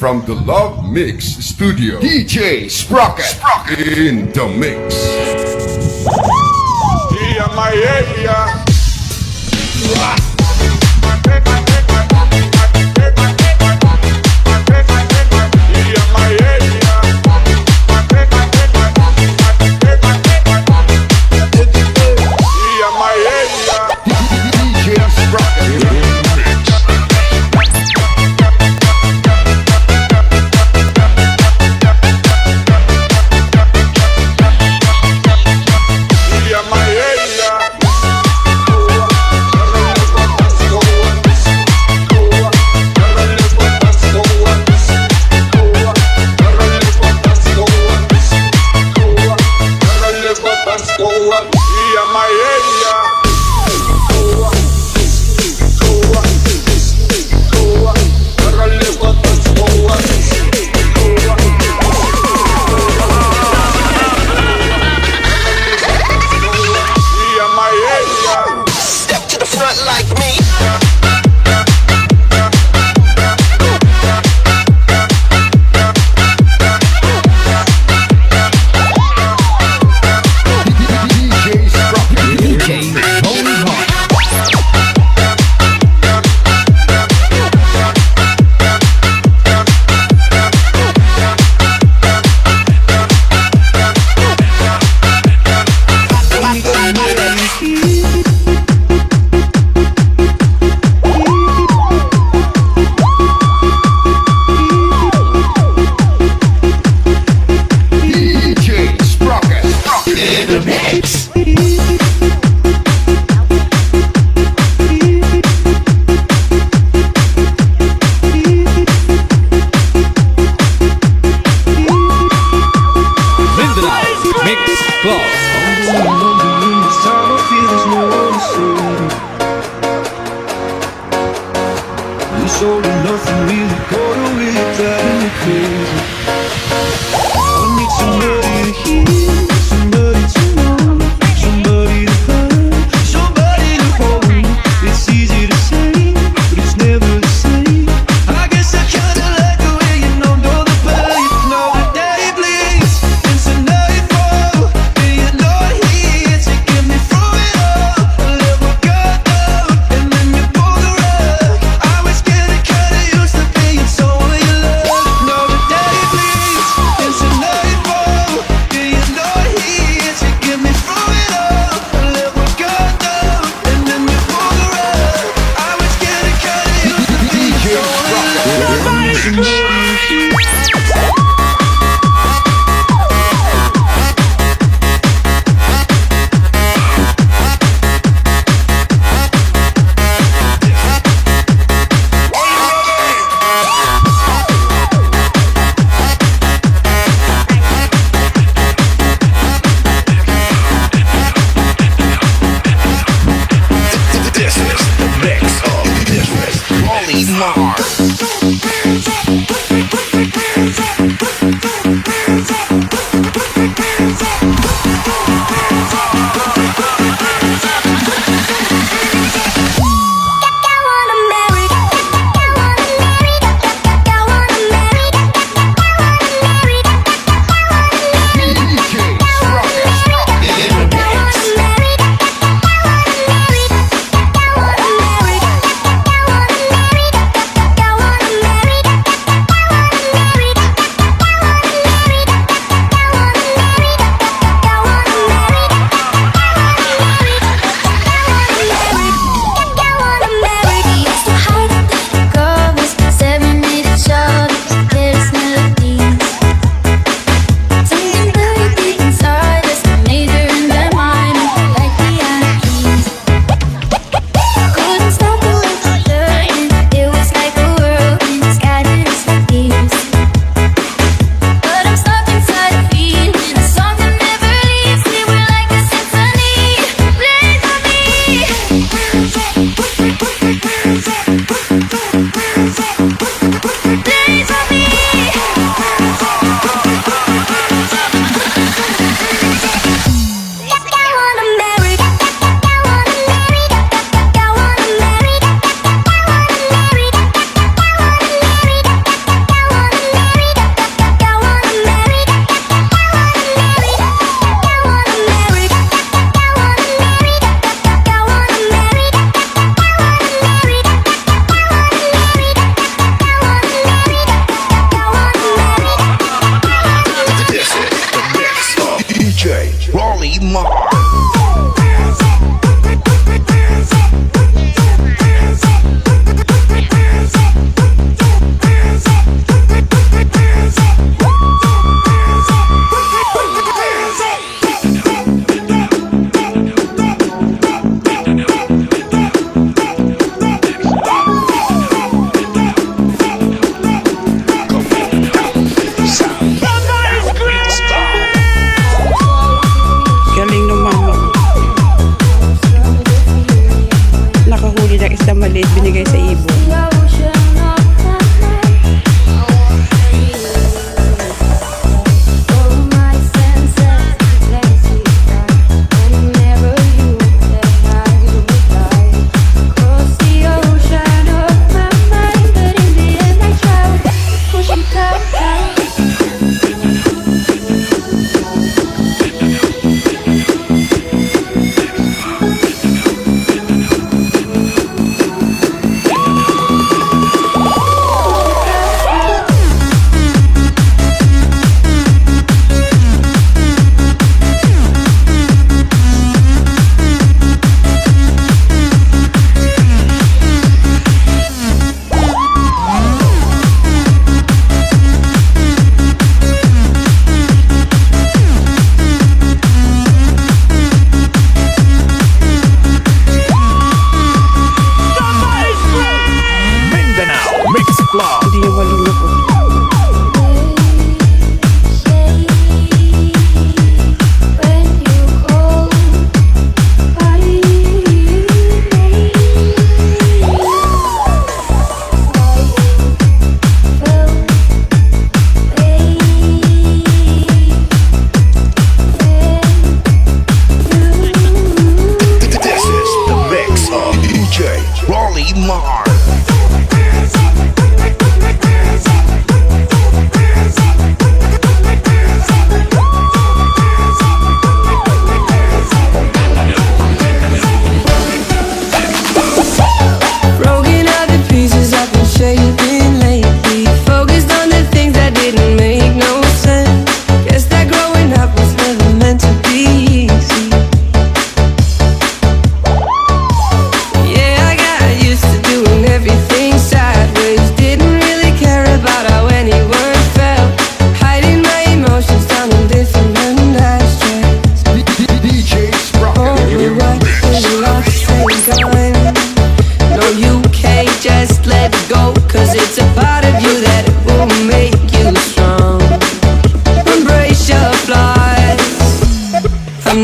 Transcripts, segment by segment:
from the Love Mix Studio, DJ Sprocket in the mix.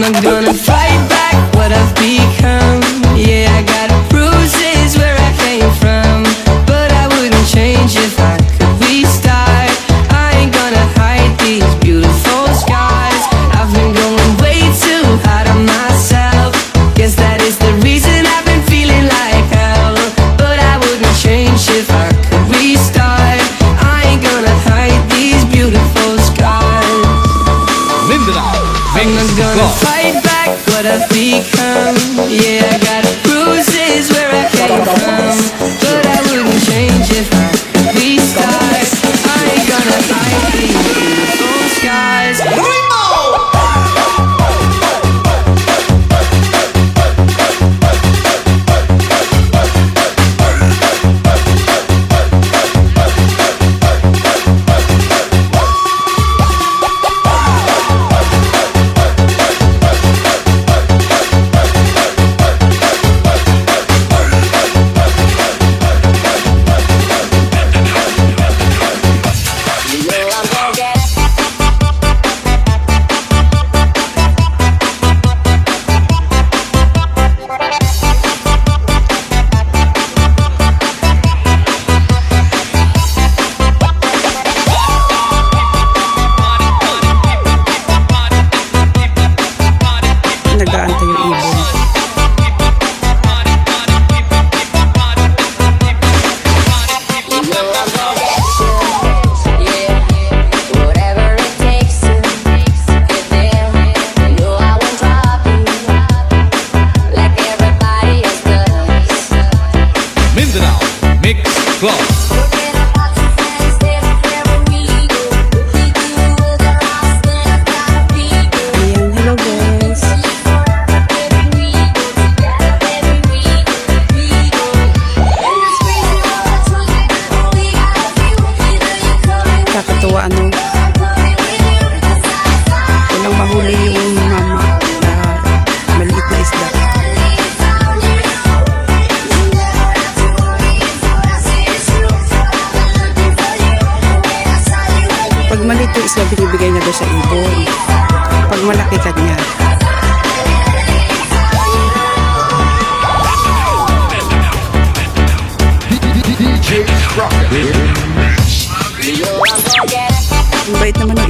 I'm not gonna fight back what I've become. Yeah, I got bruises where I came from, but I wouldn't change if I could restart. I ain't gonna hide these beautiful skies. I've been going way too hard on myself. Guess that is the reason I've been feeling like hell. But I wouldn't change if I could restart. I ain't gonna hide these beautiful skies. I'm not gonna fight back what I've become. Yeah, I got bruises where I came from, but I wouldn't change if I could restart. I ain't gonna hide these beautiful skies. Nag-aantay yung ibon. Mindanao Mix Club. Ayan, hello guys. Kakatuwa ano. Walang mahuli yung mama na maliit na isda. Pag maliit yung isda, binibigay na doon sa ibon. Pag malaki kanya. DJ Sprocket in the mix. Ang bait naman ng